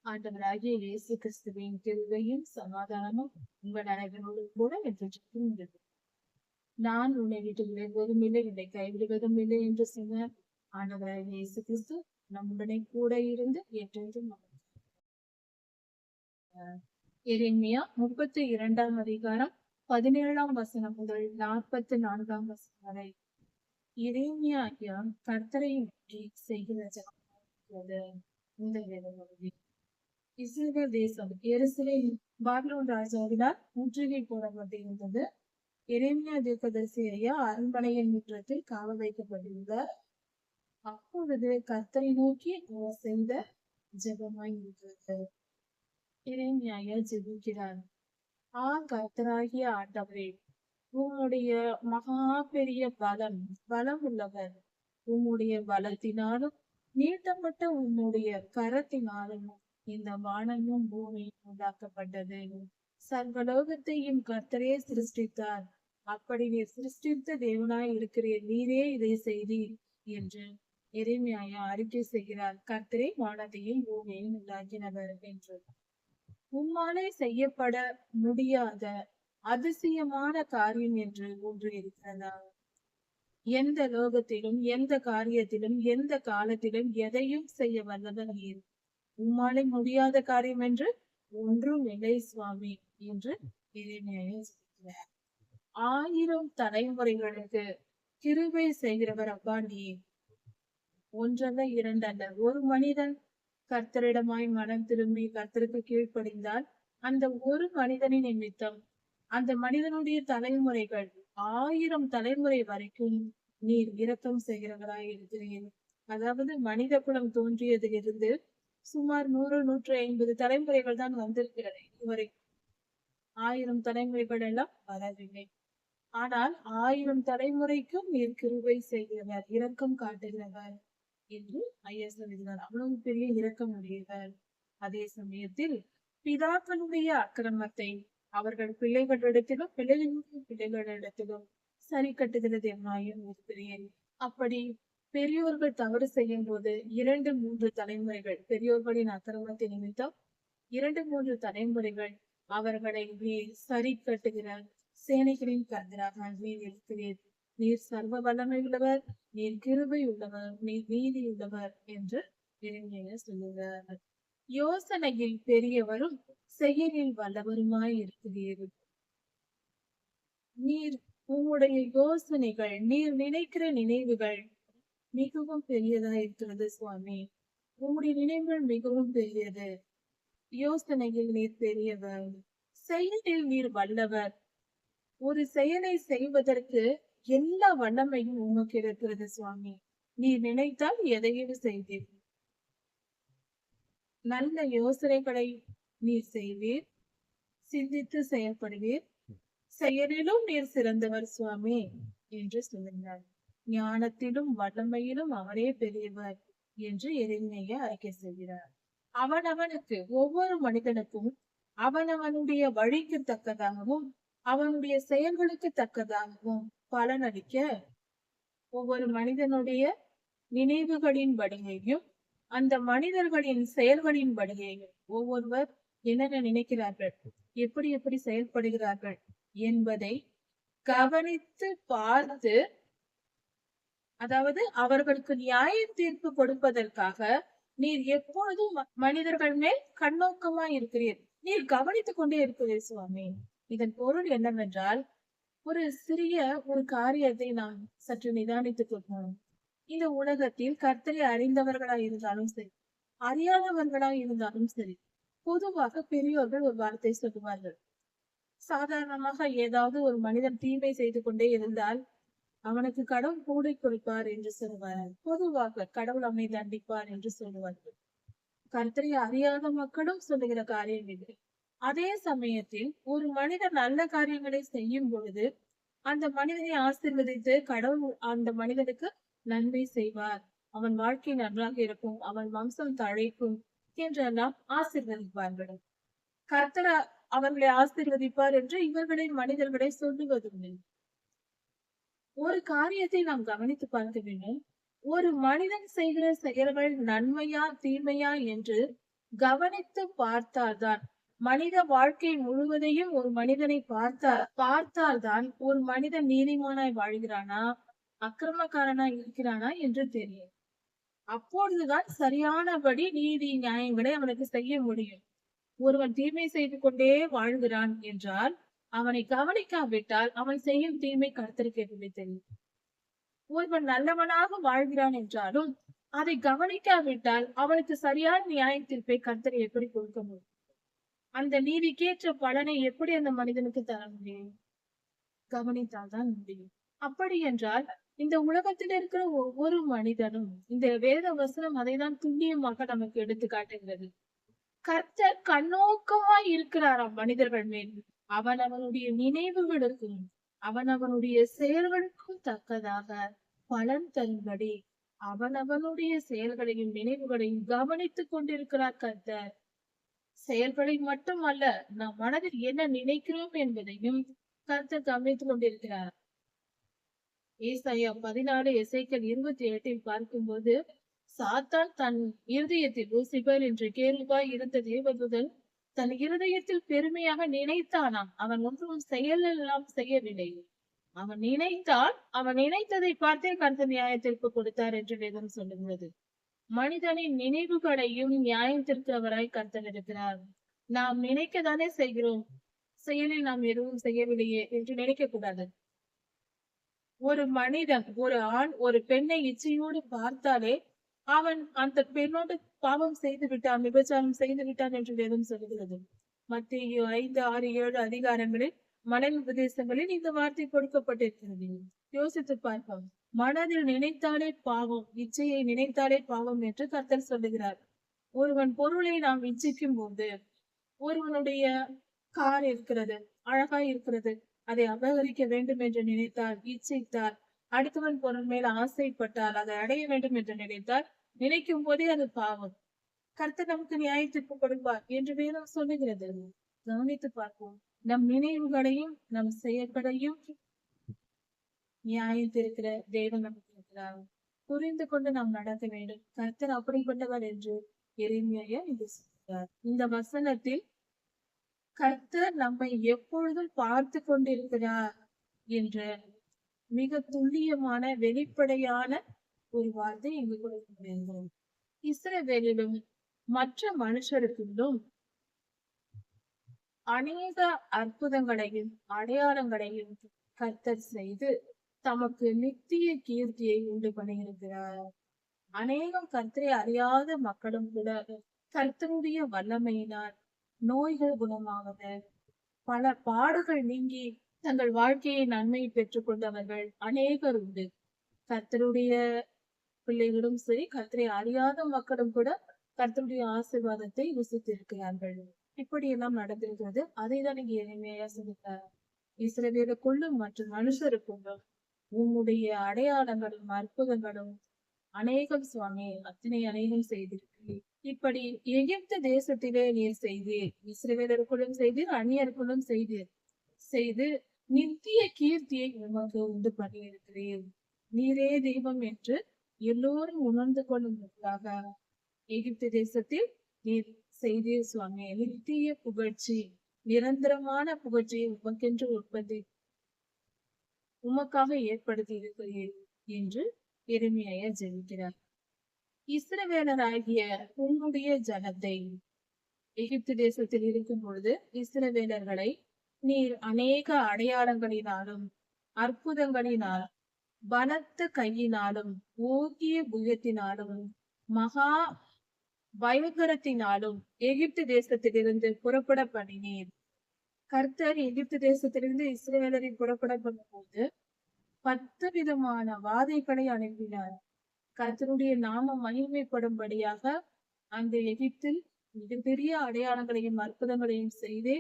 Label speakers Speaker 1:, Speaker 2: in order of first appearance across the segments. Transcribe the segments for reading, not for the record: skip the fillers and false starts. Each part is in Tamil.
Speaker 1: ஆண்டவராகிய இயேசு கிறிஸ்துவின் கிருபையும் சமாதானமும் உங்கள் அனைவரோடும் கூட என்றென்றைக்கும் உள்ளது. நான் உன்னை விட்டு விலகுவதும் இல்லை, உன்னை கைவிடுவதும் இல்லை என்று சொன்ன ஆண்டவராகிய இயேசு கிறிஸ்து நம்முடனே கூட இருந்து என்றென்றும் எரேமியா 32ஆம் அதிகாரம் 17ஆம் வசனம் முதல் 44ஆம் வசனம் வரை. எரேமியா ஐயா கர்த்தரை நோக்கி செய்கிற ஜெபமாகிறது இந்த வேதபகுதி. இஸ்ரவேல் தேசம் எருசலேம் பாபிலோன் ராஜாவினால் முற்றுகை போடப்பட்டிருந்தது. எரேமியா தீர்க்கதரிசி ஐயா அரண்மனையின் முற்றத்தில் காவல் வைக்கப்பட்டிருந்தார். அப்பொழுது கர்த்தரை நோக்கி அவர் செய்த ஜெபமாய் இருக்கிறது. எரேமியா ஐயா ஜெபிக்கிறார். கர்த்தராகிய ஆண்டவரே, உம்முடைய மகா பெரிய பலம் உள்ளவர். உம்முடைய பலத்தினாலும் நீட்டப்பட்ட உம்முடைய கரத்தினாலும் இந்த வானமும் பூமியும் உண்டாக்கப்பட்டது. சர்வலோகத்தையும் கர்த்தரே சிருஷ்டித்தார். அப்படி நீர் சிருஷ்டித்த தேவனாய் இருக்கிறீர், நீரே இதை செய்தீர் என்று எரேமியா அறிக்கை செய்கிறார். கர்த்தரே வானத்தையும் பூமியையும் உண்டாக்கினவர் என்று. உம்மாலே செய்யப்பட முடியாத அதிசயமான காரியம் என்று ஒன்று இருக்கிறதா? எந்த லோகத்திலும் எந்த காரியத்திலும் எந்த காலத்திலும் எதையும் செய்ய வல்லவர் நீர். உம்மாலே முடியாத காரியம் என்று ஒன்றும் இல்லை சுவாமி என்று எரேமியா சொல்கிறார். 1000 தலைமுறைகளுக்கு கிருபை செய்கிறவர் அப்பா நீர். ஒன்றல்ல இரண்டல்ல, ஒரு மனிதன் கர்த்தரிடமாய் மனம் திரும்பி கர்த்தருக்கு கீழ்ப்படிந்தால் அந்த ஒரு மனிதனின் நிமித்தம் அந்த மனிதனுடைய தலைமுறைகள் 1000 தலைமுறை வரைக்கும் நீர் இரக்கம் செய்கிறவராய் இருக்கிறீர். அதாவது மனித குலம் தோன்றியதிலிருந்து சுமார் 100-150 தலைமுறைகள் தான் வந்திருக்கிறது. இதுவரை 1000 தலைமுறைகள் எல்லாம் வரவில்லை. ஆனால் 1000 தலைமுறைக்கும் நீர் கிருபை செய்கிறவர், இரக்கம் காட்டுகிறவர் என்று ஐயா சொல்கிறார். அவ்வளவு பெரிய இரக்கம் உடையவர். அதே சமயத்தில் பிதாக்களுடைய அக்கிரமத்தை அவர்கள் பிள்ளைகளிடத்திலும் பிள்ளைகளுடைய பிள்ளைகளிடத்திலும் சரி கட்டுகிறது என்னாயும் இருக்கிறேன். அப்படி பெரியோர்கள் தவறு செய்யும் போது 2-3 தலைமுறைகள் பெரியோர்களின் அக்கிரமத்தை நிமித்தம் 2-3 தலைமுறைகள் அவர்களை நீர் சரி கட்டுகிற சேனைகளின் கர்த்தராக நீர் இருக்கிறீர். நீர் சர்வ வல்லமை உள்ளவர், நீர் கிருபை உள்ளவர், நீர் நீதி உள்ளவர் என்று எரேமியா சொல்லுகிறார். யோசனையில் பெரியவரும் செயலில் வல்லவருமாய் இருக்கிறீர். நீர் உம்முடைய யோசனைகள், நீர் நினைக்கிற நினைவுகள் மிகவும் பெரியதா இருக்கிறது சுவாமி. உம்முடைய நினைவுகள் மிகவும் பெரியது. யோசனையில் நீர் பெரியவர், செயலில் நீர் வல்லவர். ஒரு செயலை செய்வதற்கு எல்லா வல்லமையும் உமக்கு இருக்கிறது சுவாமி. நீர் நினைத்தால் எதையும் செய்தீர். நல்ல யோசனைகளை நீர் செய்வீர், சிந்தித்து செயல்படுவீர். செயலிலும் நீர் சிறந்தவர் சுவாமி என்று சொல்லுகிறார். ஞானத்திலும் வல்லமையிலும் அவரே பெரியவர் என்று எரேமியா அறிக்கை செய்கிறார். அவனவனுக்கு ஒவ்வொரு மனிதனுக்கும் அவனவனுடைய வழிக்கு தக்கதாகவும் அவனுடைய செயல்களுக்கு தக்கதாகவும் பலனளிக்க ஒவ்வொரு மனிதனுடைய நினைவுகளின் படியையும் அந்த மனிதர்களின் செயல்களின் படியையும் ஒவ்வொருவர் என்னென்ன நினைக்கிறார்கள், எப்படி எப்படி செயல்படுகிறார்கள் என்பதை கவனித்து பார்த்து, அதாவது அவர்களுக்கு நியாய தீர்ப்பு கொடுப்பதற்காக நீர் எப்பொழுதும் மனிதர்கள் மேல் கண்ணோக்கமா இருக்கிறீர். நீர் கவனித்துக் கொண்டே இருக்கிறீர் சுவாமி. இதன் பொருள் என்னவென்றால், ஒரு சிறிய ஒரு காரியத்தை நாம் சற்று நிதானித்துக் கொள்ளணும். இந்த உலகத்தில் கர்த்தரை அறிந்தவர்களாய் இருந்தாலும் சரி, அறியாதவர்களாய் இருந்தாலும் சரி, பொதுவாக பெரியோர்கள் ஒரு வார்த்தை சொல்லுவார்கள். சாதாரணமாக ஏதாவது ஒரு மனிதன் தீமை செய்து கொண்டே இருந்தால் அவனுக்கு கடவுள் கூடை கொடுப்பார் என்று சொல்லுவார்கள். பொதுவாக கடவுள் அவனை தண்டிப்பார் என்று சொல்லுவார்கள். கர்த்தரை அறியாத மக்களும் சொல்லுகிற காரியம் இது. அதே சமயத்தில் ஒரு மனிதன் நல்ல காரியங்களை செய்யும் பொழுது அந்த மனிதனை ஆசீர்வதித்து கடவுள் அந்த மனிதனுக்கு நன்மை செய்வார், அவன் வாழ்க்கை நன்றாக இருக்கும், அவன் வம்சம் தழைக்கும் என்றெல்லாம் ஆசீர்வதிப்பார்கள். கர்த்தர் அவர்களை ஆசீர்வதிப்பார் என்று இவர்களை மனிதர்களை சொல்லுவதில்லை. ஒரு காரியத்தை நாம் கவனித்து பார்க்க வேண்டும். ஒரு மனிதன் செய்கிற செயல்கள் நன்மையா தீமையா என்று கவனித்து பார்த்தால்தான் மனித வாழ்க்கை முழுவதையும் ஒரு மனிதனை பார்த்தால்தான் ஒரு மனிதன் நீதிமானாய் வாழ்கிறானா அக்கிரமக்காரனா இருக்கிறானா என்று தெரியும். அப்பொழுதுதான் சரியானபடி நீதி நியாயங்களை அவனுக்கு செய்ய முடியும். ஒருவன் தீமை செய்து கொண்டே வாழ்கிறான் என்றால் அவனை கவனிக்காவிட்டால் அவன் செய்யும் தீமை கர்த்தருக்கு எப்படி தெரியும்? ஒருவன் நல்லவனாக வாழ்கிறான் என்றாலும் அதை கவனிக்காவிட்டால் அவனுக்கு சரியான நியாய தீர்ப்பை கர்த்தர் எப்படி கொடுக்க முடியும்? அந்த நீதிக்கேற்ற பலனை எப்படி அந்த மனிதனுக்கு தர முடியும்? கவனித்தால்தான் முடியும். அப்படி என்றால் இந்த உலகத்தில் இருக்கிற ஒவ்வொரு மனிதனும் இந்த வேத வசனம் அதைதான் துல்லியமாக நமக்கு எடுத்து காட்டுகிறது. கர்த்தர் கண்ணோக்கமாய் இருக்கிறாராம் மனிதர்கள் மேல். அவன் அவனுடைய நினைவுகளுக்கும் அவனுடைய செயல்களுக்கும் தக்கதாக பலன் தரும்படி அவனுடைய செயல்களையும் நினைவுகளையும் கவனித்துக் கொண்டிருக்கிறார் கர்த்தர். செயல்களை மட்டுமல்ல, நம் மனதில் என்ன நினைக்கிறோம் என்பதையும் கர்த்தர் கவனித்துக் கொண்டிருக்கிறார். ஏசாயா 14 எசேக்கியேல் 28 பார்க்கும்போது சாத்தான் தன் இருதயத்தில் லூசிபர் என்று கேருபாய் இருந்த தேவதூதன் தன் இருதயத்தில் பெருமையாக நினைத்தானாம். அவன் ஒன்றும் செயலெல்லாம் செய்யவில்லை. அவன் நினைத்தால் அவன் நினைத்ததை பார்த்தே கர்த்தர் நியாயத்திற்கு கொடுத்தார் என்று வேதம் சொல்லுகிறது. மனிதனின் நினைவுகளையும் நியாயத்திற்கு அவராய் கர்த்தர் இருக்கிறார். நாம் நினைக்கத்தானே செய்கிறோம், செயலில் நாம் எதுவும் செய்யவில்லையே என்று நினைக்க கூடாது. ஒரு மனிதன் ஒரு ஆண் ஒரு பெண்ணை இச்சையோடு பார்த்தாலே அவன் அந்த பெண்ணோடு பாவம் செய்து விட்டான், விபச்சாரம் செய்து விட்டான் என்று வேதம் சொல்லுகிறது. மத்தேயு 5, 6, 7 அதிகாரங்களில் மனல் உபதேசங்களில் இந்த வார்த்தை கொடுக்கப்பட்டிருக்கிறது. யோசித்து பார்ப்போம். மனதில் நினைத்தாலே பாவம், இச்சையை நினைத்தாலே பாவம் என்று கர்த்தர் சொல்லுகிறார். ஒருவன் பொருளை நாம் இச்சிக்கும் போது, ஒருவனுடைய கார் இருக்கிறது, அழகாய் இருக்கிறது, அதை அபகரிக்க வேண்டும் என்று நினைத்தால், இச்சித்தால், அடுத்தவன் பொருள் மேல் ஆசைப்பட்டால், அதை அடைய வேண்டும் என்று நினைத்தால், நினைக்கும் போதே அது பாவம். கர்த்தர் நமக்கு நியாயத்திற்கு கொடுப்பார் என்று வேதம் சொல்லுகிறது. கவனித்து பார்ப்போம். நம் நினைவுகளையும் நம் செயல்களையும் நியாயத்திருக்கிற தேவன் நமக்கு இருக்கிறார். புரிந்து கொண்டு நாம் நடக்க வேண்டும். கர்த்தர் அப்படிப்பட்டவர் என்று எரேமியா இது சொல்கிறார். இந்த வசனத்தில் கர்த்தர் நம்மை எப்பொழுதும் பார்த்து கொண்டிருக்கிறார் என்ற மிக துல்லியமான வெளிப்படையான ஒரு வார்த்தை இங்கு கொடுக்க. இஸ்ரவேலிலும் மற்ற மனுஷருக்குள்ளும் அநேக அற்புதங்களையும் அடையாளங்களையும் கர்த்தர் செய்து தமக்கு நித்திய கீர்த்தியை உண்டு பண்ணியிருக்கிறார். அநேகம் கர்த்தரை அறியாத மக்களும் கூட கர்த்தருடைய வல்லமையினால் நோய்கள் குணமாவது, பல பாடுகள் நீங்கி தங்கள் வாழ்க்கையை நன்மை பெற்றுக் கொண்டவர்கள் அநேகர் உண்டு. கர்த்தருடைய பிள்ளைகளும் சரி, கர்த்தரை அறியாத மக்களும் கூட கர்த்தருடைய ஆசீர்வாதத்தை ருசித்திருக்கிறார்கள். இப்படி எல்லாம் நடந்திருக்கிறது. அதை தான் இங்க எளிமையா சொல்லிட்டார். இஸ்ரவேலுக்குள்ளும் மற்ற மனுஷருக்குள்ளும் உன்னுடைய அடையாளங்களும் அற்புதங்களும் அநேகம் சுவாமி, அநேகம் செய்திருக்கிறீர். இப்படி எகிப்து தேசத்திலே நீர் செய்தீர், இஸ்ரவேலருக்குள்ளும் செய்தீர், அந்நியருக்குள்ளும் செய்து நித்திய கீர்த்தியை உமக்கு உண்டு பண்ணியிருக்கிறீர். நீரே தெய்வம் என்று எல்லோரும் உணர்ந்து கொள்ளும்படியாக எகிப்து தேசத்தில் நீர் செய்தீர் சுவாமி. நித்திய புகழ்ச்சி, நிரந்தரமான புகழ்ச்சியை உமக்கென்று உமக்காக ஏற்படுத்தி இருக்கிறீர் என்று எரேமியா ஜெபிக்கிறார். இஸ்ரவேலராகிய உன்னுடைய ஜனத்தை எகிப்து தேசத்தில் இருக்கும் பொழுது இஸ்ரவேலர்களை நீர் அநேக அடையாளங்களினாலும் அற்புதங்களினால் பலத்த கையினாலும் ஓங்கிய புயத்தினாலும் மகா பயங்கரத்தினாலும் எகிப்து தேசத்திலிருந்து புறப்பட பண்ணினீர். கர்த்தர் எகிப்து தேசத்திலிருந்து இஸ்ரவேலரை புறப்பட பண்ணும் போது 10 விதமான வாதைகளை அனுப்பினார். கர்த்தருடைய நாமம் மகிமைப்படும்படியாக அந்த எகிப்தில் மிகப்பெரிய அடையாளங்களையும் அற்புதங்களையும் செய்து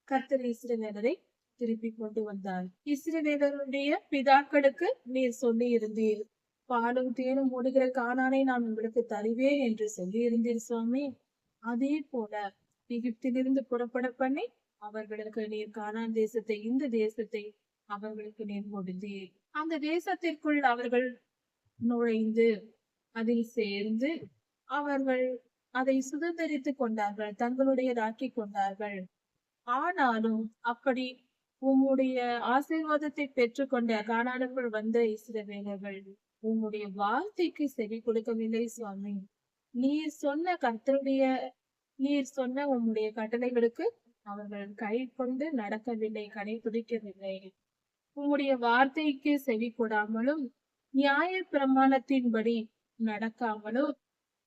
Speaker 1: கர்த்தர் இஸ்ரவேலரை திருப்பி கொண்டு வந்தார். இஸ்ரவேலருடைய பிதாக்களுக்கு நீர் சொல்லி இருந்தீர், பாலும் தேனும் ஓடுகிற கானானை நான் உங்களுக்கு தருவேன் என்று சொல்லி இருந்தீர் சுவாமி. அதே போல எகிப்திலிருந்து புறப்பட பண்ணி அவர்களுக்கு நீர் கானான் தேசத்தை, இந்த தேசத்தை அவர்களுக்கு நீர் கொடுத்தீர். அந்த தேசத்திற்குள் அவர்கள் நுழைந்து அதில் சேர்ந்து அவர்கள் அதை சுதந்திரித்துக் கொண்டார்கள், தங்களுடையதாக்கி கொண்டார்கள். ஆனாலும் அப்படி உம்முடைய ஆசீர்வாதத்தை பெற்றுக்கொண்ட கானானுக்குள் வந்த இஸ்ரவேலர்கள் உம்முடைய வார்த்தைக்கு செவி கொடுக்கவில்லை சுவாமி. நீர் சொன்ன கர்த்தருடைய நீர் சொன்ன உம்முடைய கட்டளைகளுக்கு அவர்கள் கை கொண்டு நடக்கவில்லை, கடைபிடிக்கவில்லை. உம்முடைய வார்த்தைக்கு செவி கொடாமலும் நியாய பிரமாணத்தின்படி நடக்காமலும்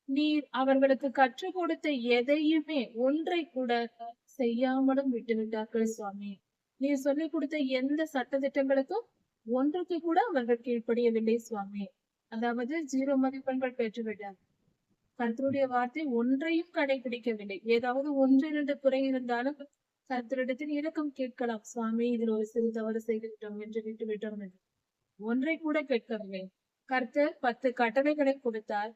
Speaker 1: நீர் அவர்களுக்கு கற்றுக் கொடுத்த எதையுமே ஒன்றை கூட செய்யாமலும் விட்டுவிட்டார்கள் சுவாமி. நீர் சொல்லிக் கொடுத்த எந்த சட்ட திட்டங்களுக்கும் ஒன்றுக்கு கூட அவர்கள் கீழ்ப்படியவில்லை சுவாமி. அதாவது 0 மதிப்பெண்கள் பெற்றுவிட்டார். கர்த்தருடைய வார்த்தை ஒன்றையும் கடைபிடிக்கவில்லை. ஏதாவது 1-2 குறை இருந்தாலும் கர்த்தரிடத்தில் இரக்கம் கேட்கலாம், சுவாமி இதில் ஒரு சிறு தவறு செய்துவிட்டோம் என்று விட்டுவிட்டோம் என்று. ஒன்றை கூட கேட்கவில்லை. கர்த்தர் 10 கட்டளைகளை கொடுத்தார்,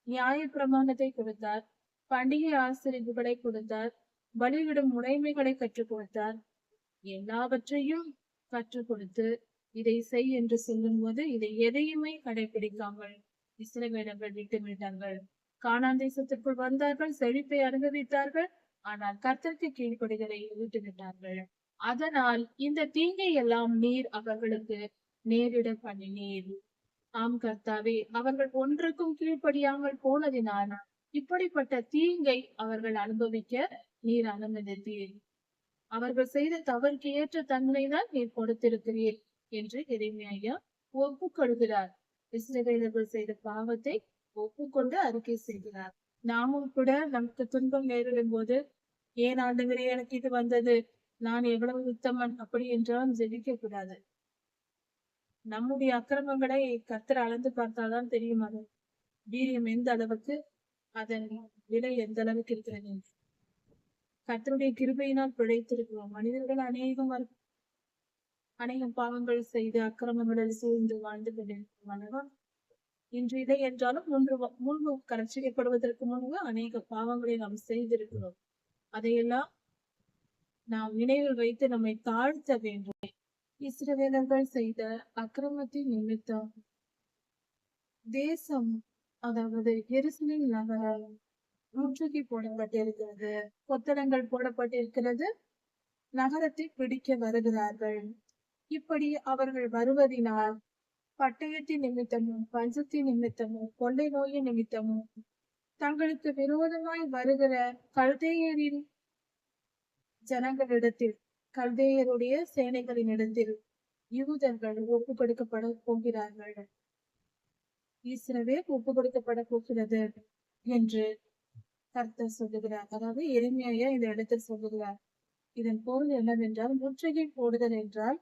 Speaker 1: நியாய பிரமாணத்தை கொடுத்தார், பண்டிகை ஆசிரியர்களை கொடுத்தார், பலியிடும் முறைமைகளை கற்றுக் கொடுத்தார். எல்லாவற்றையும் கற்றுக் கொடுத்து இதை செய் என்று சொல்லும் போது இதை எதையுமே கடைபிடிக்காமல் இஸ்ரவேலர்கள் விட்டுவிட்டார்கள். கானான் தேசத்திற்குள் வந்தார்கள், செழிப்பை அனுபவித்தார்கள். ஆனால் கர்த்தருக்கு கீழ்ப்படிதலை விட்டுவிட்டார்கள். அதனால் இந்த தீங்கை எல்லாம் நீர் அவர்களுக்கு நேரிட பண்ணினீர். ஆம் கர்த்தாவே, அவர்கள் ஒன்றுக்கும் கீழ்ப்படியாமல் போனதினால் இப்படிப்பட்ட தீங்கை அவர்கள் அனுபவிக்க நீர் அனுமதித்தீர். அவர்கள் செய்த தவறுக்கு ஏற்ற தன்மைதான் நீர் கொடுத்திருக்கிறீர் என்று எரேமியா ஒப்புக்கொள்கிறார். இஸ்ரவேலர்கள் செய்த பாவத்தை ஒப்புக்கொண்டு அறிக்கை செய்கிறார். நாமும் கூட நமக்கு துன்பம் நேரிடும் போது, ஏன் ஆண்டவரே எனக்கு இது வந்தது, நான் எவ்வளவு உத்தமன் அப்படி என்றாலும் ஜெபிக்க கூடாது. நம்முடைய அக்கிரமங்களை கர்த்தர் அளந்து பார்த்தால்தான் தெரியும் அது வீரியம் எந்த அளவுக்கு, அதன் விலை எந்த அளவுக்கு இருக்கிறது. கர்த்தருடைய கிருபையினால் பிழைத்திருக்கிறோம். மனிதர்கள் அநேகம் பாவங்கள் செய்து அக்கிரமங்களில் சூழ்ந்து வாழ்ந்து கொண்டிருக்கிறோம். இன்று இதை என்றாலும் முன்பு கரட்சிக்கப்படுவதற்கு முன்பு அநேக பாவங்களை நாம் செய்திருக்கிறோம். அதையெல்லாம் நாம் நினைவில் வைத்து நம்மை தாழ்த்த வேண்டும். இஸ்ரவேலர்கள் செய்த அக்கிரமத்தின் நிமித்தம் தேசம், அதாவது எருசலேம் நகரம் முற்றுகை போடப்பட்டிருக்கிறது, கொத்தளங்கள் போடப்பட்டிருக்கிறது. நகரத்தை பிடிக்க வருகிறார்கள். இப்படி அவர்கள் வருவதினால் பட்டயத்தின் நிமித்தமும், பஞ்சத்தின் நிமித்தமும், கொள்ளை நோயின் நிமித்தமும், தங்களுக்கு விரோதமாய் வருகிற கல்தேயரின் ஜனங்களிடத்தில், கல்தேயருடைய சேனைகளின் இடத்தில் யூதர்கள் ஒப்பு கொடுக்கப்பட போகிறார்கள். இஸ்ரவேல் ஒப்பு கொடுக்கப்பட போகிறது என்று கர்த்தர் சொல்லுகிறார். அதாவது எரேமியா இந்த இடத்தில் சொல்லுகிறார். இதன் பொருள் என்னவென்றால், முற்றுகை போடுதல் என்றால்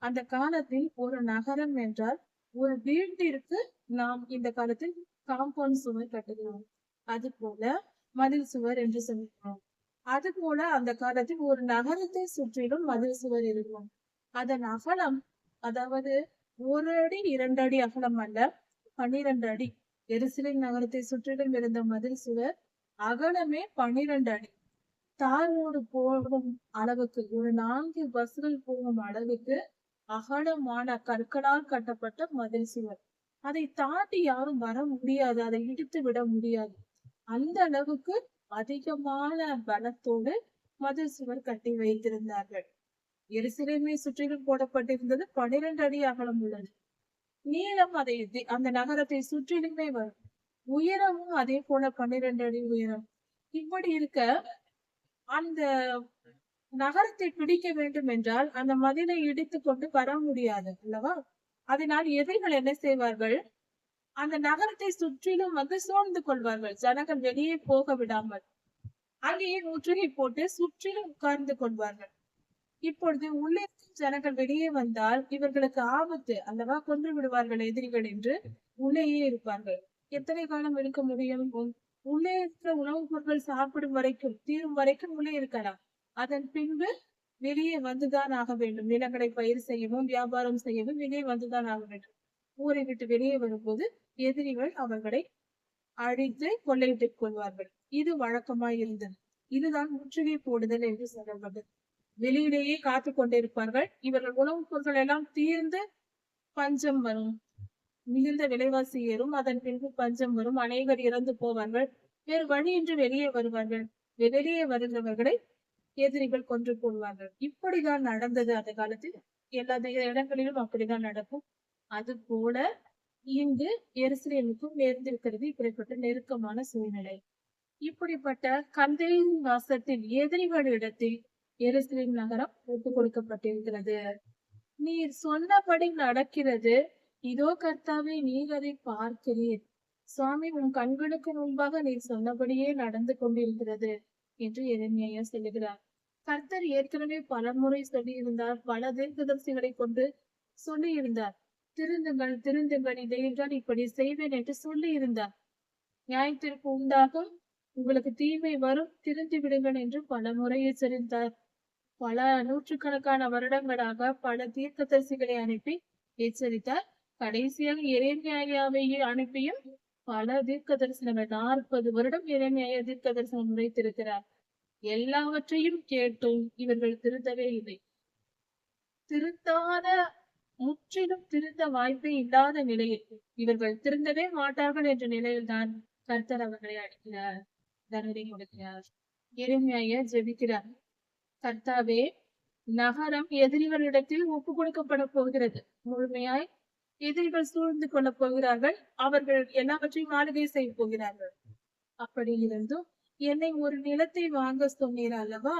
Speaker 1: அந்த காலத்தில் ஒரு நகரம் என்றால் ஒரு வீட்டிற்கு நாம் இந்த காலத்தில் காம்பவுண்ட் சுவர் கட்டுகிறோம், அது போல மதில் சுவர் என்று சொல்லுகிறோம். அது போல அந்த காலத்தில் ஒரு நகரத்தை சுற்றிலும் மதில் சுவர் இருக்கும். அதன் அகலம், அதாவது 1 அடி 2 அடி அகலம் அல்ல, 12 அடி. எருசலேம் நகரத்தை சுற்றிலும் இருந்த மதில் சுவர் அகலமே 12 அடி. தார் ரோடு போகும் அளவுக்கு, ஒரு 4 பஸ்கள் போகும் அளவுக்கு அகலமான கற்களால் கட்டப்பட்ட மதில் சுவர். அதை தாண்டி யாரும் வர முடியாது, அதை இடித்து விட முடியாது. அந்த அளவுக்கு அதிகமான பலத்தோடு மதில் சுவர் கட்டி வைத்திருந்தார்கள். எருசலேமை சுற்றிலும் போடப்பட்டிருந்தது 12 அடி அகலம் உள்ளது. நீளம் அந்த நகரத்தை சுற்றிலுமே வரும். உயரமும் அதே போல 12 அடி உயரம். இப்படி இருக்க அந்த நகரத்தை பிடிக்க வேண்டும் என்றால் அந்த மதிலை இடித்து கொண்டு வர முடியாது அல்லவா? அதனால் எதிரிகள் என்ன செய்வார்கள், அந்த நகரத்தை சுற்றிலும் சூழ்ந்து கொள்வார்கள். ஜனங்கள் வெளியே போக விடாமல் அங்கேயே முற்றுகை போட்டு சுற்றிலும் உட்கார்ந்து கொள்வார்கள். இப்பொழுது உள்ளே ஜனங்கள் வெளியே வந்தால் இவர்களுக்கு ஆபத்து அல்லவா, கொன்று விடுவார்கள் எதிரிகள் என்று உள்ளேயே இருப்பார்கள். எத்தனை காலம் இருக்க முடியும்? உள்ளே இருக்கிற உணவுப் பொருட்கள் சாப்பிடும் வரைக்கும், தீரும் வரைக்கும் உள்ளே இருக்கலாம். அதன் பின்பு வெளியே வந்துதான் ஆக வேண்டும். நிலங்களை பயிர் செய்யவும் வியாபாரம் செய்யவும் வெளியே வந்துதான் ஆக வேண்டும். ஊரை விட்டு வெளியே வரும்போது எதிரிகள் அவர்களை அழித்து கொள்ளையிட்டுக் கொள்வார்கள். இது வழக்கமாய் இருந்தது. இதுதான் முற்றுகை போடுதல் என்று சொல்லப்பட்டது. வெளியிலேயே காத்து கொண்டிருப்பார்கள். இவர்கள் உணவுப் பொருட்கள் எல்லாம் தீர்ந்து பஞ்சம் வரும், மிகுந்த விலைவாசி ஏறும். அதன் பின்பு பஞ்சம் வரும், அநேகர் இறந்து போவார்கள். வேறு வழியின்றி வெளியே வருவார்கள். வெளியே வருகிறவர்களை எதிரிகள் கொன்று போடுவார்கள். இப்படிதான் நடந்தது அந்த காலத்தில். எல்லா இடங்களிலும் அப்படிதான் நடக்கும். அது போல இங்கு எருசலேமுக்கும் நேர்ந்திருக்கிறது இப்படிப்பட்ட நெருக்கமான சூழ்நிலை. இப்படிப்பட்ட கல்தேயின் வாசத்தில் எதிரிகளிடத்தில் எருசலேம் நகரம் ஒப்புக் கொடுக்கப்பட்டிருக்கிறது. நீர் சொன்னபடி நடக்கிறது. இதோ கர்த்தாவே, நீர் அதை பார்க்கிறீர். சுவாமி, உன் கண்களுக்கு முன்பாக நீர் சொன்னபடியே நடந்து கொண்டிருக்கிறது என்று எரேமியா சொல்லுகிறார். கர்த்தர் ஏற்கனவே பல முறை சொல்லியிருந்தார். பல தீர்க்கதரிசிகளை கொண்டு சொல்லியிருந்தார். திருந்துங்கள், திருந்துங்கள், இதை என்றால் இப்படி செய்வேன் என்று சொல்லி இருந்தார். நியாயத்திற்கு உண்டாகும், உங்களுக்கு தீமை வரும், திருந்து விடுங்கள் என்று பல முறை எச்சரித்தார். பல நூற்றுக்கணக்கான வருடங்களாக பல தீர்க்கதரிசிகளை அனுப்பி எச்சரித்தார். கடைசியாக எரேமியாவை அனுப்பியும் பல தீர்க்க தரிசனங்கள் 40 வருடம் எரேமியா தீர்க்க தரிசனம் உரைத்திருக்கிறார். எல்லாவற்றையும் கேட்டும் இவர்கள் திருந்தவே இல்லை. திருந்தாத, முற்றிலும் திருந்த வாய்ப்பே இல்லாத நிலையில், இவர்கள் திருந்தவே மாட்டார்கள் என்ற நிலையில்தான் கர்த்தர் அவர்களை அடிக்கிறார், தண்டனை கொடுக்கிறார். எரேமியா ஜெபிக்கிறார். கர்த்தாவே, நகரம் எதிரிகளிடத்தில் ஒப்பு கொடுக்கப்பட போகிறது. முழுமையாய் எதிரிகள் சூழ்ந்து கொள்ள போகிறார்கள். அவர்கள் எல்லாவற்றையும் ஆளுகை செய்ய போகிறார்கள். அப்படி இருந்தும் என்னை ஒரு நிலத்தை வாங்க சொன்னீர் அல்லவா?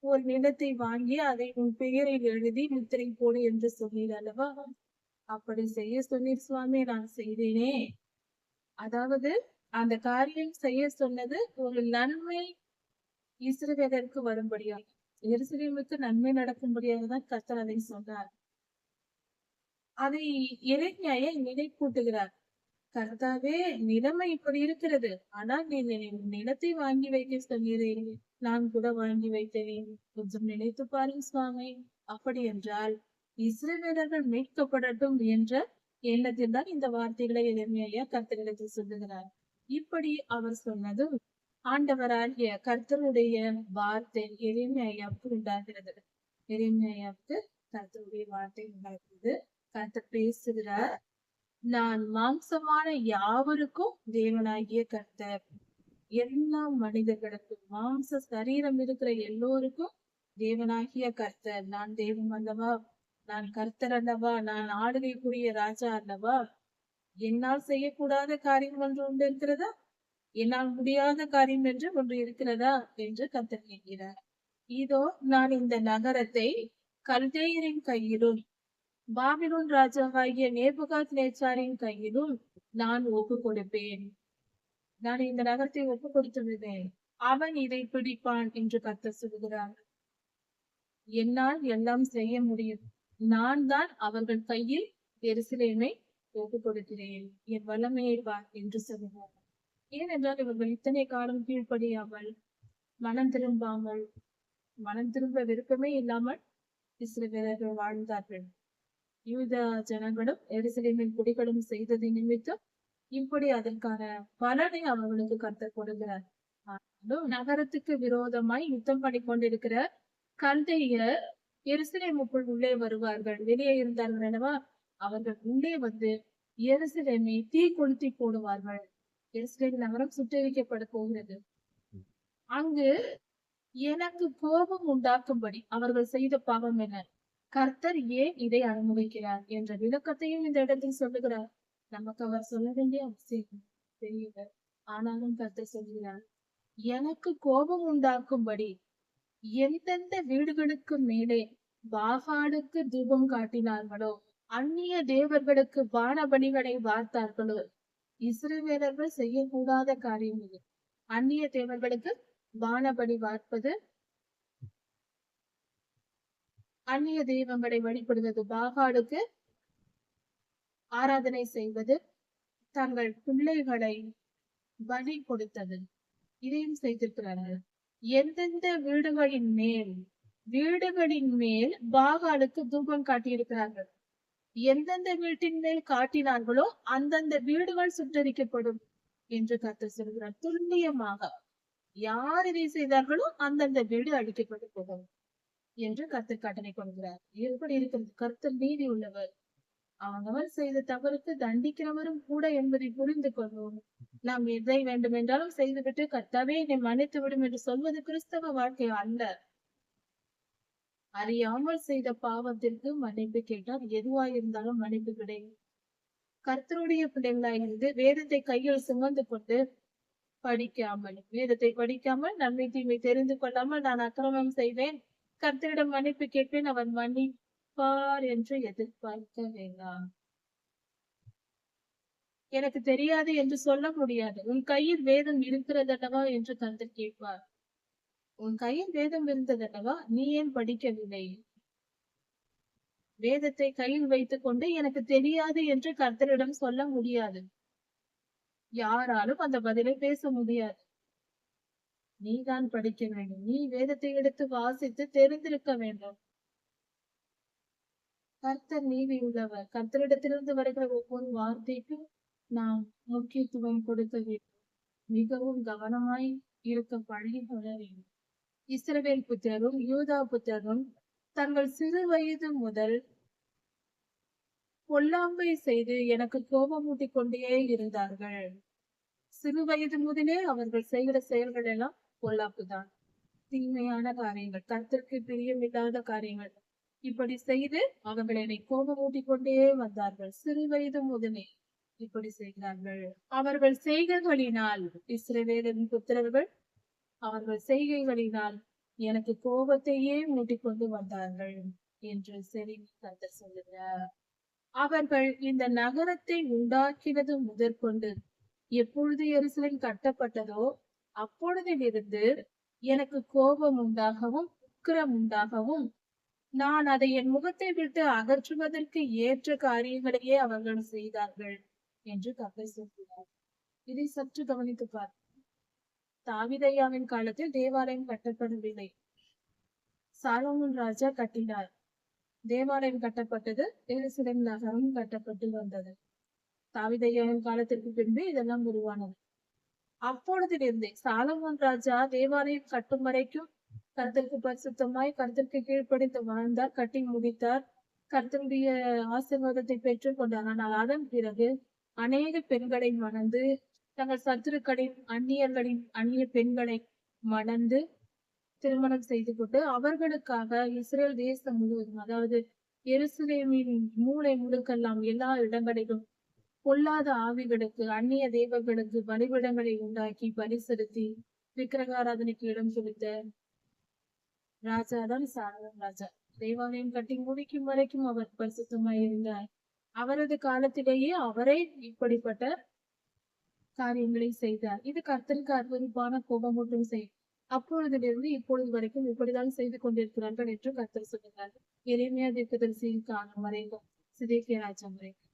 Speaker 1: ஒரு நிலத்தை வாங்கி அதை உன் பெயரில் எழுதி முத்திரை போடு என்று சொன்னீர் அல்லவா? அப்படி செய்ய சொன்னீர் சுவாமி, நான் செய்தேனே. அதாவது அந்த காரியம் செய்ய சொன்னது ஒரு நன்மை இஸ்ரவேலருக்கு வரும்படியாக, எருசலேமுக்கு நன்மை நடக்கும்படியாக தான் கர்த்தர் அதை சொன்னார். அதை எரேமியா நினைப்பூட்டுகிறார். கர்த்தாவே, நிலைமை இப்படி இருக்கிறது. ஆனால் நீ நிலத்தை வாங்கி வைக்க சொன்னீரே, நான் கூட வாங்கி வைத்தேன். கொஞ்சம் நினைத்து பாருங்க சுவாமி. அப்படி என்றால் இஸ்ரவேலர்கள் மீட்கப்படட்டும் என்ற எண்ணத்தில் தான் இந்த வார்த்தைகளை எரேமியா கர்த்தரிடத்தில் சொல்லுகிறார். இப்படி அவர் சொன்னதும் ஆண்டவராகிய கர்த்தருடைய வார்த்தை எரேமியாவுக்கு உண்டாகிறது. எரேமியாவுக்கு கர்த்தருடைய வார்த்தை உண்டாகிறது. கர்த்தர் பேசுகிறார். நான் மாம்சமான யாவருக்கும் தேவனாகிய கர்த்தர். எல்லா மனிதர்களுக்கும், மாம்ச சரீரம் இருக்கிற எல்லோருக்கும் தேவனாகிய கர்த்தர். நான் தேவன் அல்லவா? நான் கர்த்தர் அல்லவா? நான் ஆளுகைக்குரிய ராஜா அல்லவா? என்னால் செய்யக்கூடாத காரியம் ஒன்று உண்டு இருக்கிறதா? என்னால் முடியாத காரியம் என்று ஒன்று இருக்கிறதா என்று கர்த்தர் கேட்கிறார். இதோ நான் இந்த நகரத்தை கல்தேயரின் கையிலும் பாபிலோன் ராஜாவாகிய நேபுகாத் நேச்சாரின் கையிலும் நான் ஒப்பு கொடுப்பேன். நான் இந்த நகரத்தை ஒப்பு கொடுத்து விடுவேன். அவன் இதை பிடிப்பான் என்று கர்த்தர் சொல்கிறார். என்னால் எல்லாம் செய்ய முடியும். நான் தான் அவர்கள் கையில் எருசலேமை ஒப்பு கொடுக்கிறேன். என் வல்லமையை பார் என்று சொல்கிறார். ஏனென்றால் இவர்கள் இத்தனை காலம் கீழ்ப்படியாமல், மனம் திரும்ப விருப்பமே இல்லாமல் இஸ்ரவேலர்கள் வாழ்ந்தார்கள். யூத ஜனங்களும் எருசலேமின் குடிகளும் செய்ததை நிமித்தம் இப்படி அதற்கான பலனை அவர்களுக்கு கர்த்தர் கொடுக்கிறார். நகரத்துக்கு விரோதமாய் யுத்தம் பண்ணி கொண்டிருக்கிற கல்தையர் எருசலேமுக்குள் உள்ளே வருவார்கள். வெளியே இருந்தார்கள் அல்லவா? அவர்கள் உள்ளே வந்து எருசலேமை தீ கொளுத்தி போடுவார்கள். எருசலேம் நகரம் சுட்டரிக்கப்பட போகிறது. அங்கு எனக்கு கோபம் உண்டாக்கும்படி அவர்கள் செய்த பாவம் என்ன, கர்த்தர் ஏன் இதை அனுமதிக்கிறார் என்ற விளக்கத்தையும் இந்த இடத்தில் சொல்லுகிறார். நமக்கு அவர் சொல்ல வேண்டிய அவசியம் தெரியல. ஆனாலும் கர்த்தர் சொல்கிறார், எனக்கு கோபம் உண்டாக்கும்படி எந்தெந்த வீடுகளுக்கு மேலே பாகாலுக்கு தூபம் காட்டினார்களோ, அந்நிய தேவர்களுக்கு பானபலிகளை வார்த்தார்களோ, இஸ்ரவேலர்கள் செய்யக்கூடாத காரியம் இது. அந்நிய தேவர்களுக்கு பானபலி வார்ப்பது, அந்நிய தெய்வங்களை வழிபடுவது, பாகாலுக்கு ஆராதனை செய்வது, தங்கள் பிள்ளைகளை பலி கொடுத்தது, இதையும் செய்திருக்கிறார்கள். எந்தெந்த வீடுகளின் மேல் பாகாலுக்கு தூபம் காட்டியிருக்கிறார்கள். எந்தெந்த வீட்டின் மேல் காட்டினார்களோ அந்தந்த வீடுகள் சுட்டரிக்கப்படும் என்று கர்த்தர் சொல்கிறார். துல்லியமாக யார் இதை செய்தார்களோ அந்தந்த வீடு அழிக்கப்பட்டு போகும் என்று கர்த்தர் கட்டளை கொடுக்கிறார். எப்படி இருக்கிறது? கர்த்தர் நீதி உள்ளவர். அவனவன் செய்த தவறுக்கு தண்டிக்கிறவரும் கூட என்பதை புரிந்து கொள்வோம். நாம் எதை வேண்டுமென்றாலும் செய்துவிட்டு கர்த்தாவே என்னை மன்னித்து விடும் என்று சொல்வது கிறிஸ்தவ வாழ்க்கை அல்ல. அறியாமல் செய்த பாவத்திற்கு மன்னிப்பு கேட்டால் எதுவாயிருந்தாலும் மன்னிப்பு கிடைக்கும். கர்த்தருடைய பிள்ளைகளாயிருந்து வேதத்தை கையில் சுமந்து கொண்டு வேதத்தை படிக்காமல் நன்மை தீமை தெரிந்து கொள்ளாமல் நான் அக்கிரமம் செய்வேன், கர்த்தரிடம் மன்னிப்பு கேட்பேன், அவர் மன்னிப்பார் என்று எதிர்பார்க்க வேண்டாம். எனக்கு தெரியாது என்று சொல்ல முடியாது. உன் கையில் வேதம் இருக்கிறதல்லவா என்று கர்த்தர் கேட்பார். உன் கையில் வேதம் இருந்ததல்லவா, நீ ஏன் படிக்கவில்லை? வேதத்தை கையில் வைத்துக் கொண்டு எனக்கு தெரியாது என்று கர்த்தரிடம் சொல்ல முடியாது. யாராலும் அந்த பதிலை பேச முடியாது. நீதான் படிக்க வேண்டும். நீ வேதத்தை எடுத்து வாசித்து தெரிந்திருக்க வேண்டும். கர்த்தர் நீதி உள்ளவர். கர்த்தரிடத்திலிருந்து வருகிற ஒவ்வொரு வார்த்தைக்கும் நாம் முக்கியத்துவம் கொடுக்க வேண்டும். மிகவும் கவனமாய் இருக்க பழகி கொள்ள வேண்டும். இஸ்ரவேல் புத்திரரும் யூதா புத்திரரும் தங்கள் சிறு வயது முதல் பொல்லாம்பை செய்து எனக்கு கோபமூட்டிக் கொண்டே இருந்தார்கள். சிறு வயது முதலே அவர்கள் செய்கிற செயல்கள் எல்லாம் பொல்லாப்புதான், தீமையான காரியங்கள், கர்த்தருக்கு பிரியமில்லாத காரியங்கள். இப்படி செய்து அவர்கள் என்னை கோபமூட்டிக் கொண்டே வந்தார்கள். சிறு வயது முதலே இப்படி செய்கிறார்கள். அவர்கள் செய்கைகளினால் இஸ்ரவேலின் புத்திரர்கள் அவர்கள் செய்கைகளினால் எனக்கு கோபத்தையே மூட்டிக் கொண்டு வந்தார்கள் என்று சரி கர்த்தர் சொல்லுகிறார். அவர்கள் இந்த நகரத்தை உண்டாக்கினது முதற்கொண்டு எப்பொழுது எருசலேம் கட்டப்பட்டதோ அப்பொழுதிலிருந்து எனக்கு கோபம் உண்டாகவும் உக்கிரம் உண்டாகவும் நான் அதை என் முகத்தை விட்டு அகற்றுவதற்கு ஏற்ற காரியங்களையே அவர்கள் செய்தார்கள் என்று கர்த்தர் சொல்கிறார். இதை சற்று கவனித்து பார். தாவீதையாவின் காலத்தில் தேவாலயம் கட்டப்படவில்லை. சாலமோன் ராஜா கட்டினார். தேவாலயம் கட்டப்பட்டது. எருசலேம் நகரம் கட்டப்பட்டு வந்தது. தாவீதையாவின் காலத்திற்கு பின்பு இதெல்லாம் உருவானது. அப்பொழுதிலிருந்தே சாலமோன் ராஜா தேவாலயம் கட்டும் வரைக்கும் கர்த்தருக்கு பரிசுத்தமாய் கர்த்தருக்கு கீழ்ப்படிந்து வாழ்ந்தார், கட்டி முடித்தார், கர்த்தருடைய ஆசீர்வாதத்தை பெற்றுக் கொண்டார். ஆனால் அதன் பிறகு அநேக பெண்களை மணந்து தங்கள் சத்துருக்களின் அந்நிய பெண்களை மணந்து திருமணம் செய்து கொண்டு அவர்களுக்காக இஸ்ரேல் தேசம் முழுவதும், அதாவது எருசலேமின் மூளை முடுக்கெல்லாம் எல்லா இடங்களிலும் பொல்லாத ஆவிகளுக்கு அந்நிய தேவர்களுக்கு பலிபிடங்களை உண்டாக்கி பலி செலுத்தி விக்கிரகாராதனைக்கு இடம் கொடுத்த ராஜாதான் சாலமோன் ராஜா. தேவாலயம் கட்டி முடிக்கும் வரைக்கும் அவர் பரிசுத்தமாய் இருந்தார். அவரது காலத்திலேயே அவரே இப்படிப்பட்ட காரியங்களை செய்தார். இது கர்த்தருக்கு அருவருப்பான கோபமூட்டும் செய்யும். அப்பொழுதிலிருந்து இப்பொழுது வரைக்கும் இப்படிதான் செய்து கொண்டிருக்கிறார்கள் என்று கர்த்தர் சொல்லுகிறார். எரேமியா தீர்க்கதரிசியின் காலம் வரைக்கும், சிதேக்கியா ராஜா வரைக்கும்,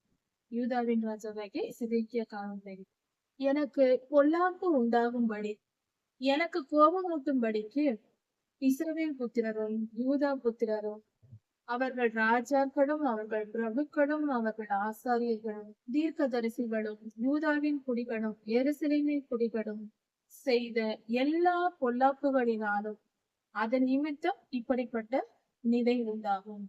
Speaker 1: யூதாவின் ராஜாவாகிய சிதேக்கியா காலம் வரைக்கும் எனக்கு பொல்லாப்பு உண்டாகும்படி, எனக்கு கோபமூட்டும்படிக்கு இஸ்ரவேல் புத்திரரும் யூதா புத்திரரும் அவர்கள் ராஜாக்களும் அவர்கள் பிரபுக்களும் அவர்கள் ஆசாரியர்களும் தீர்க்கதரிசிகளும் யூதாவின் குடிகளும் எருசலேமின் குடிகளும் செய்த எல்லா பொல்லாப்புகளினாலும் அதன் நிமித்தம் இப்படிப்பட்ட நிலை உண்டாகும்,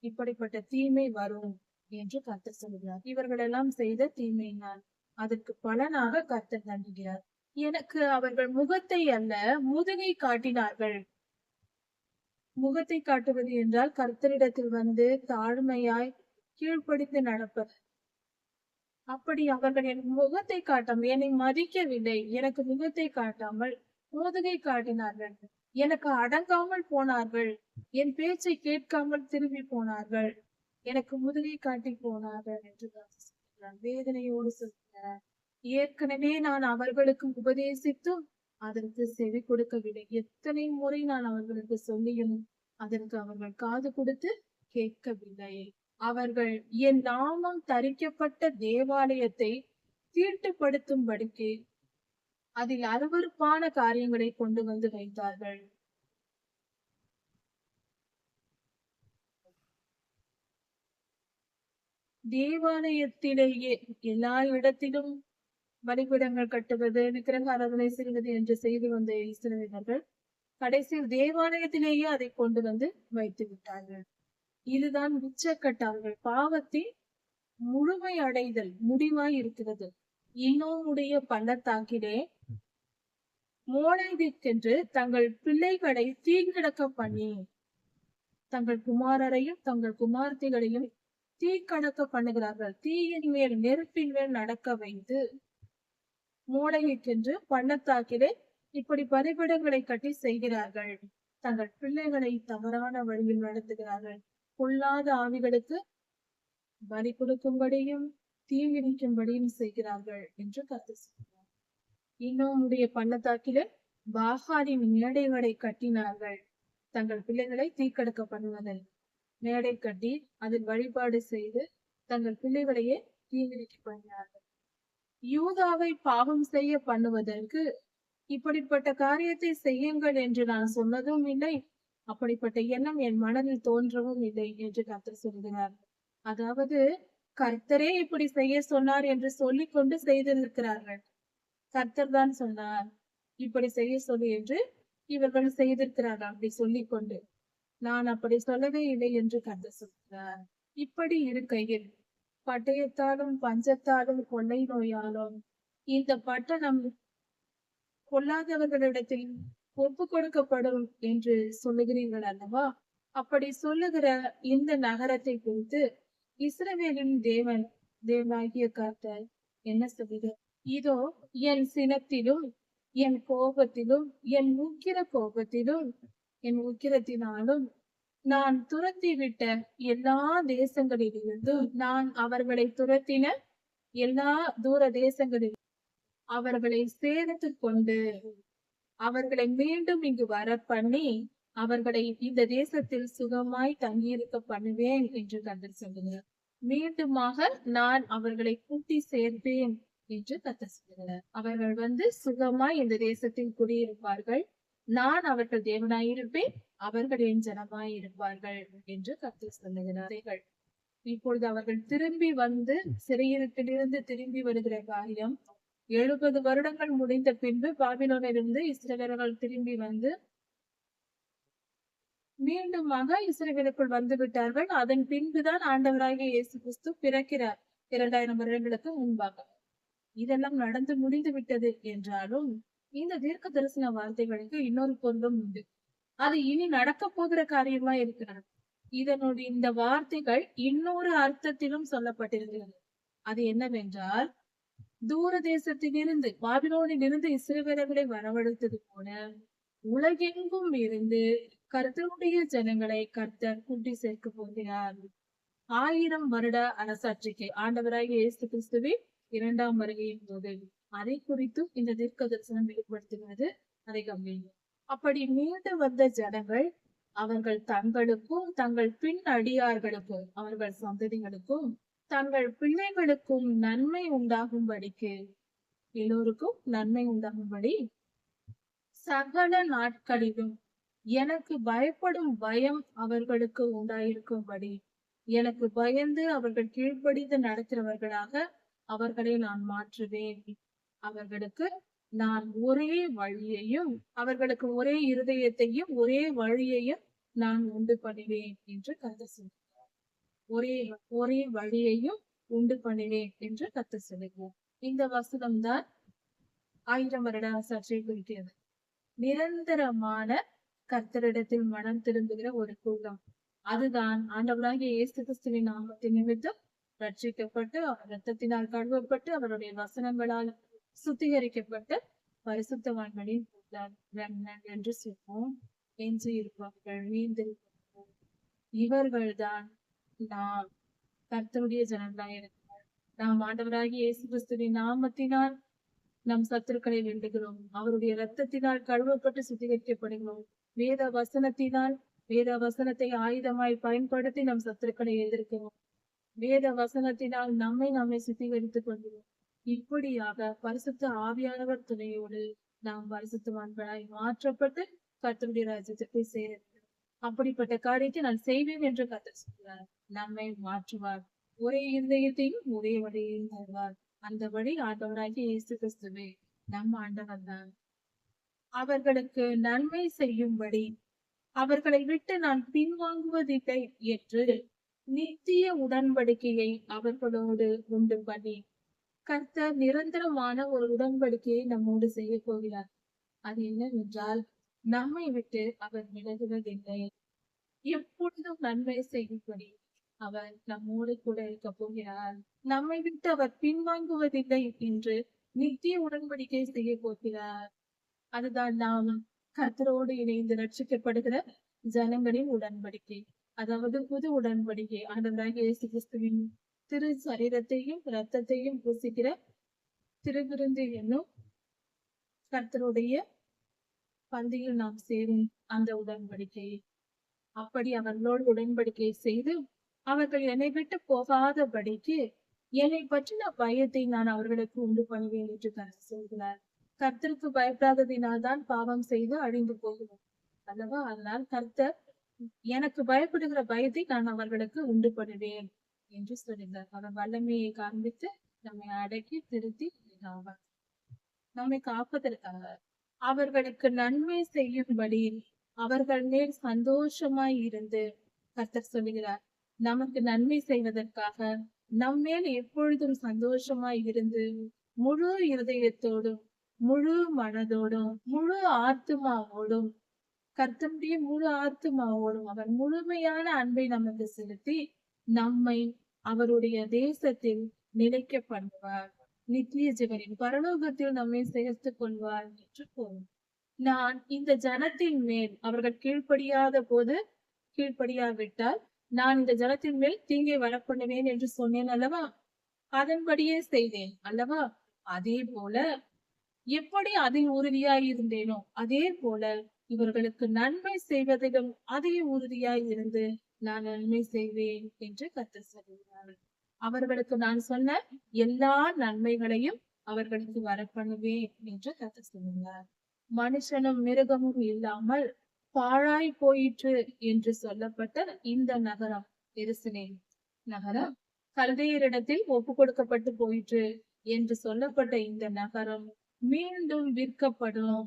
Speaker 1: இப்படிப்பட்ட தீமை வரும் என்று கர்த்தர் சொல்கிறார். இவர்கள் எல்லாம் செய்த தீமையினால் அதற்கு பலனாக கர்த்தர் தண்டுகிறார். எனக்கு அவர்கள் முகத்தை அல்ல முதுகை காட்டினார்கள். முகத்தை காட்டுவது என்றால் கர்த்தரிடத்தில் வந்து தாழ்மையாய் கீழ்ப்படிந்து நடப்பது. அப்படி அவர்கள் என் முகத்தை காட்டாமல் என்னை மதிக்கவில்லை. எனக்கு முகத்தை காட்டாமல் முதுகை காட்டினார்கள். எனக்கு அடங்காமல் போனார்கள். என் பேச்சை கேட்காமல் திரும்பி போனார்கள். எனக்கு முதுகை காட்டி போனார்கள் என்று சொல்கிறார். வேதனையோடு சொல்கிறார். ஏற்கனவே நான் அவர்களுக்கு உபதேசித்தும் அதற்கு செவி கொடுக்கவில்லை. எத்தனை முறை நான் அவர்களுக்கு சொல்லியும் அதற்கு அவர்கள் காது கொடுத்து கேட்கவில்லை. அவர்கள் என் நாமம் தரிக்கப்பட்ட தேவாலயத்தை தீட்டுப்படுத்தும்படிக்கு அதில் அருவருப்பான காரியங்களை கொண்டு வந்து வைத்தார்கள். தேவாலயத்திலேயே எல்லா இடத்திலும் பலிபீடங்கள் கட்டுவது, விக்கிரகாராதனை செய்வது என்று செய்து வந்த இஸ்ரவேலர்கள் கடைசியில் தேவாலயத்திலேயே அதை கொண்டு வந்து வைத்து விட்டார்கள். இதுதான் உச்சக்கட்ட அவர்கள் பாவத்தை முழுமை அடைதல் முடிவாய் இருக்கிறது. இன்னோமுடைய பள்ளத்தாக்கிலே மோளேவிற்கென்று தங்கள் பிள்ளைகளை தீங்கிடக்க பண்ணி, தங்கள் குமாரரையும் தங்கள் குமார்த்திகளையும் தீக்கடக்க பண்ணுகிறார்கள். தீயின் மேல் நெருப்பின் மேல் நடக்க வைத்து மோளேவிற்கென்று பள்ளத்தாக்கிலே இப்படி பலிபீடங்களை கட்டி செய்கிறார்கள். தங்கள் பிள்ளைகளை தவறான வழியில் நடத்துகிறார்கள். பொல்லாத ஆவிகளுக்கு பலி கொடுக்கும்படியும் தீங்கிடிக்கும்படியும் செய்கிறார்கள் என்று கர்த்தர் சொல்கிறார். இன்னும் பள்ளத்தாக்கிலே பாகாலின் மேடைகளை கட்டினார்கள். தங்கள் பிள்ளைகளை தீக்கடக்க பண்ணுவதில் மேடை கட்டி அதில் வழிபாடு செய்து தங்கள் பிள்ளைகளையே தீங்கிடிக்க பண்ணினார்கள். யூதாவை பாவம் செய்ய பண்ணுவதற்கு இப்படிப்பட்ட காரியத்தை செய்யுங்கள் என்று நான் சொன்னதும் இல்லை, அப்படிப்பட்ட எண்ணம் என் மனதில் தோன்றவும் இல்லை என்று கர்த்தர் சொல்கிறார். அதாவது கர்த்தரே இப்படி செய்ய சொன்னார் என்று சொல்லிக் கொண்டு செய்திருக்கிறார்கள். கர்த்தர் தான் சொன்னார் இப்படி செய்ய சொல்லி என்று இவர்கள் செய்திருக்கிறார்கள். அப்படி சொல்லிக் கொண்டு நான் அப்படி சொல்லவே இல்லை என்று கர்த்தர் சொல்கிறார். இப்படி இருக்கையில் பட்டயத்தாலும் பஞ்சத்தாலும் கொள்ளை நோயாலும் இந்த பட்டணம் பொல்லாதவர்களிடத்தில் ஒப்பு கொடுக்கப்படும் என்று சொல்லுகிறீர்கள் அல்லவா? அப்படி சொல்லுகிற இந்த நகரத்தை குறித்து இஸ்ரவேலின் தேவனாகிய கர்த்தர் என்ன சொல்லுகிறார்? இதோ என் சினத்திலும் என் கோபத்திலும் என் உக்கிரத்தினாலும் நான் துரத்திவிட்ட எல்லா தேசங்களிலிருந்தும் நான் அவர்களை துரத்தின எல்லா தூர தேசங்களில் அவர்களை சேர்த்து கொண்டு அவர்களை மீண்டும் இங்கு வர பண்ணி அவர்களை இந்த தேசத்தில் சுகமாய் தங்கியிருக்க பண்ணுவேன் என்று கர்த்தர் சொல்லுகிறார். மீண்டுமாக நான் அவர்களை கூட்டி சேர்ப்பேன் என்று கர்த்தர் சொல்லுகிறார். அவர்கள் சுகமாய் இந்த தேசத்தில் குடியிருப்பார்கள். நான் அவர்கள் தேவனாயிருப்பேன், அவர்கள் என் ஜனமாய் இருப்பார்கள் என்று கர்த்தர் சொல்லுகிறார்கள். இப்பொழுது அவர்கள் திரும்பி வந்து சிறையிருப்பிலிருந்து திரும்பி வருகிற காரியம் 70 வருடங்கள் முடிந்த பின்பு பாபிலோனிலிருந்து இஸ்ரவேலர்கள் திரும்பி வந்து மீண்டுமாக இஸ்ரவேலுக்குள் வந்து விட்டார்கள். அதன் பின்புதான் ஆண்டவராகிய இயேசு கிறிஸ்து பிறக்கிறார் 2000 வருடங்களுக்கு முன்பாக. இதெல்லாம் நடந்து முடிந்து விட்டது என்றாலும் இந்த தீர்க்க தரிசன வார்த்தைகளுக்கு இன்னொரு பொருளும் உண்டு. அது இனி நடக்க போகிற காரியமா இருக்கிறது. இந்த வார்த்தைகள் இன்னொரு அர்த்தத்திலும் சொல்லப்பட்டிருக்கிறது. அது என்னவென்றால், தூர தேசத்திலிருந்து பாபிலோனில் இருந்து இஸ்ரவேலர்களை வரவழைத்தது போல உலகெங்கும் இருந்து கர்த்தருடைய ஜனங்களை கர்த்தர் கூட்டி சேர்க்க போகிறார். 1000 வருட அரசாட்சிக்கு ஆண்டவராகிய இயேசு கிறிஸ்துவின் 2ஆம் வருகையின் போது அதை குறித்தும் இந்த தீர்க்க தரிசனம் வெளிப்படுத்துகிறது. அதை கவனியுங்கள். அப்படி மீண்டு வந்த ஜனங்கள் அவர்கள் தங்களுக்கும் தங்கள் பின் அடியார்களுக்கும் அவர்கள் சந்ததிகளுக்கும் தங்கள் பிள்ளைகளுக்கும் நன்மை உண்டாகும்படிக்கு எல்லோருக்கும் நன்மை உண்டாகும்படி சகல நாட்களிலும் எனக்கு பயப்படும் பயம் அவர்களுக்கு உண்டாயிருக்கும்படி எனக்கு பயந்து அவர்கள் கீழ்ப்படிந்து நடக்கிறவர்களாக அவர்களை நான் மாற்றுவேன். அவர்களுக்கு நான் ஒரே வழியையும் அவர்களுக்கு ஒரே இருதயத்தையும் ஒரே வழியையும் நான் உண்டு பண்ணுவேன் என்று கர்த்தர் சொல்கிறார். ஒரே வழியையும் உண்டு பண்ணுவேன் என்று கர்த்தர் சொல்கிறார். இந்த வசனம் தான் 1000 வருட அரசாட்சியை குறிக்கிறது. நிரந்தரமான கர்த்தரிடத்தில் மனம் திரும்புகிற ஒரு கூட்டம். அதுதான் ஆண்டவராகிய இயேசு கிறிஸ்துவின் நாமத்தின் நிமித்தம் ரட்சிக்கப்பட்டு ரத்தத்தினால் கழுவப்பட்டு அவருடைய வசனங்களால் சுத்திகரிக்கப்பட்ட பரிசுத்தவான்களின் என்று சொல்வோம். என்று இருப்பார்கள், வீழ்ந்திருப்பார்கள். இவர்கள்தான் நாம் கர்த்தருடைய ஜனங்களாயிருக்கிறார். நாம் ஆண்டவராகிய இயேசு கிறிஸ்துவின் நாமத்தினால் நம் சத்துருக்களை வெல்லுகிறோம். அவருடைய ரத்தத்தினால் கழுவப்பட்டு சுத்திகரிக்கப்படுகிறோம். வேத வசனத்தை ஆயுதமாய் பயன்படுத்தி நம் சத்துருக்களை எதிர்க்கிறோம். வேத வசனத்தினால் நம்மை சுத்திகரித்துக் கொள்கிறோம். இப்படியாக பரிசுத்த ஆவியானவர் துணையோடு நாம் பரிசுத்தவான்களாய் மாற்றப்பட்டு கர்த்தருடைய ராஜ்யத்திற்கு சேர்க்கிறோம். அப்படிப்பட்ட காரியத்தை நான் செய்வேன் என்று கர்த்தர் சொல்கிறார். நம்மை மாற்றுவார். ஒரே இருதயத்தையும் ஒரே வழியையும் தருவார். அந்த வழி ஆண்டவராகிய இயேசு கிறிஸ்துவே நம் ஆண்டவர் தான். அவர்களுக்கு நன்மை செய்யும்படி அவர்களை விட்டு நான் பின்வாங்குவதில்லை என்று நித்திய உடன்படிக்கையை அவர்களோடு உண்டு பண்ணி கர்த்தர் நிரந்தரமான ஒரு உடன்படிக்கையை நம்மோடு செய்ய போகிறார். அது என்னவென்றால், நம்மை விட்டு அவர் விலகுவதில்லை. எப்பொழுதும் நன்மை செய்யும்படி அவர் நம்மோடு கூட இருக்க போகிறார். நம்மை விட்டு அவர் பின்வாங்குவதில்லை என்று நித்திய உடன்படிக்கை செய்ய போகிறார். அதுதான் நாம் கர்த்தரோடு இணைந்து ரட்சிக்கப்படுகிற ஜனங்களின் உடன்படிக்கை. அதாவது புது உடன்படிக்கை. ஆண்டவராகிய இயேசு கிறிஸ்துவின் திரு சரீரத்தையும் இரத்தத்தையும் பூசிக்கிற திருவிருந்து என்னும் கர்த்தருடைய பந்தியில் நாம் சேரும் அந்த உடன்படிக்கை. அப்படி அவர்களோடு உடன்படிக்கை செய்து அவர்கள் என்னை விட்டு போகாதபடிக்கு என்னை பற்றின பயத்தை நான் அவர்களுக்கு உண்டு பண்ணுவேன் என்று கர்த்தர் சொல்கிறார். கர்த்தருக்கு பயப்படாததினால் தான் பாவம் செய்து அழிந்து போகிறோம் அல்லவா? அதனால் கர்த்தர் எனக்கு பயப்படுகிற பயத்தை நான் அவர்களுக்கு உண்டு பண்ணுவேன் என்று சொல்கிறார். அவர் வல்லமையை காண்பித்து நம்மை அடக்கி திருத்தி நம்மை காப்பதற்காக அவர்களுக்கு நன்மை செய்யும்படி அவர்கள் மேல் சந்தோஷமாய் இருந்து கர்த்தர் சொல்லுகிறார். நமக்கு நன்மை செய்வதற்காக நம்மேல் எப்பொழுதும் சந்தோஷமாய் இருந்து முழு இருதயத்தோடும் முழு மனதோடும் முழு ஆத்துமாவோடும் கர்த்தருடைய முழு ஆத்துமாவோடும் அவர் முழுமையான அன்பை நமக்கு செலுத்தி நம்மை அவருடைய தேசத்தில் நிலைக்க பண்ணுவார். நித்திய ஜீவனின் பரலோகத்தில் நம்மை சேர்த்துக் கொள்வார் என்று போகும். நான் இந்த ஜனத்தின் மேல் அவர்கள் கீழ்ப்படியாவிட்டால் நான் இந்த ஜனத்தின் மேல் தீங்கை வரப்பண்ணுவேன் என்று சொன்னேன் அல்லவா? அதன்படியே செய்தேன் அல்லவா? அதே போல எப்படி அதில் உறுதியாய் இருந்தேனோ அதே போல இவர்களுக்கு நன்மை செய்வதிலும் அதே உறுதியாய் இருந்து நான் நன்மை செய்வேன் என்று கர்த்தர் சொல்கிறார். அவர்களுக்கு நான் சொன்ன எல்லா நன்மைகளையும் அவர்களுக்கு வரப்பண்ணுவேன் என்று கர்த்தர் சொல்கிறார். மனுஷனும் மிருகமும் இல்லாமல் பாழாய் போயிற்று என்று சொல்லப்பட்ட இந்த நகரம் எருசலேம் நகரம் கல்தையரிடத்தில் ஒப்பு கொடுக்கப்பட்டு போயிற்று என்று சொல்லப்பட்ட இந்த நகரம் மீண்டும் விற்கப்படும்.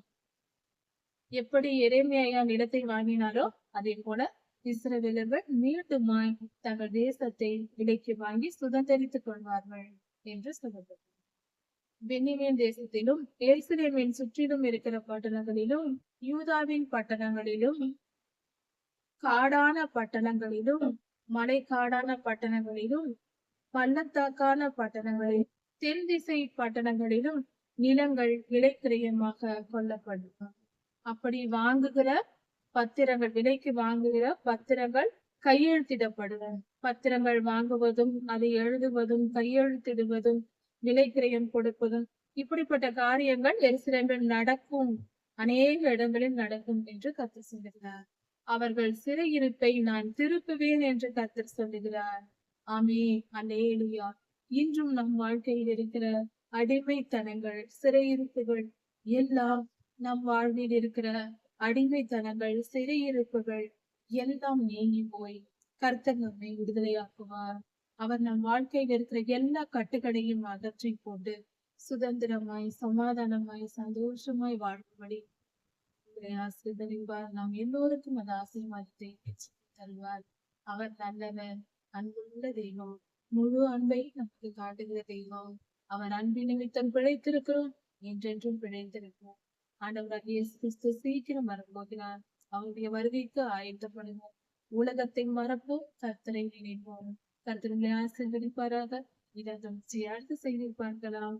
Speaker 1: எப்படி எரேமியா நிலத்தை வாங்கினாரோ அதே போல இஸ்ரவேலர்கள் மீண்டுமாய் தங்கள் தேசத்தை விலைக்கு வாங்கி சுதந்திரித்துக் கொள்வார்கள் என்று சொல்லப்பட்டது. பென்னிமேன் தேசத்திலும் எருசலேமின் சுற்றிலும் இருக்கிற பட்டணங்களிலும் யூதாவின் பட்டணங்களிலும் காடான பட்டணங்களிலும் மலைக்காடான பட்டணங்களிலும் பள்ளத்தாக்கான பட்டணங்களிலும் தென் திசை பட்டணங்களிலும் நிலங்கள் விலைக்கிரயமாக கொல்லப்படும். அப்படி வாங்குகிற பத்திரங்கள் விலைக்கு வாங்குகிற பத்திரங்கள் கையெழுத்திடப்படும். பத்திரங்கள் வாங்குவதும் அதை எழுதுவதும் கையெழுத்திடுவதும் விலைக்கிரயம் கொடுப்பதும் இப்படிப்பட்ட காரியங்கள் எருசலேமில் நடக்கும், அநேக இடங்களில் நடக்கும் என்று கர்த்தர் சொல்லுகிறார். அவர்கள் சிறையிருப்பை நான் திருப்புவேன் என்று கர்த்தர் சொல்லுகிறார். ஆமென், அல்லேலூயா. இன்றும் நம் வாழ்க்கையில் இருக்கிற அடிமைத்தனங்கள் சிறையிருப்புகள் எல்லாம் நம் வாழ்வில் இருக்கிற அடிமைத்தனங்கள் சிறையிருப்புகள் எல்லாம் நீங்கி போய் கர்த்தர் நம்மை விடுதலையாக்குவார். அவர் நம் வாழ்க்கையில் இருக்கிற எல்லா கட்டுகளையும் அகற்றி போட்டு சுதந்திரமாய் சமாதானமாய் சந்தோஷமாய் வாழும்படி ஆசீர்வதிப்பார். நாம் எல்லோருக்கும் அந்த ஆசீர்வாதத்தை தருவார். அவர் நல்லவர், அன்புள்ள தெய்வம், முழு அன்பை நமக்கு காட்டுகிற தெய்வம். அவர் அன்பின் நிமித்தம் பிழைத்திருக்கிறோம், என்றென்றும் பிழைத்திருக்கிறோம். ஆண்டவராகிய இயேசு கிறிஸ்து சீக்கிரம் வரப்போகிறார். அவருடைய வருகைக்கு ஆயத்தப்படுவோம். உலகத்தை மறப்போம், கர்த்தரை நினைப்போம். கர்த்தரை ஆசீர்வதிப்பாராக. இதன் தொடர்ச்சி அடுத்த செய்தி பார்க்கலாம்.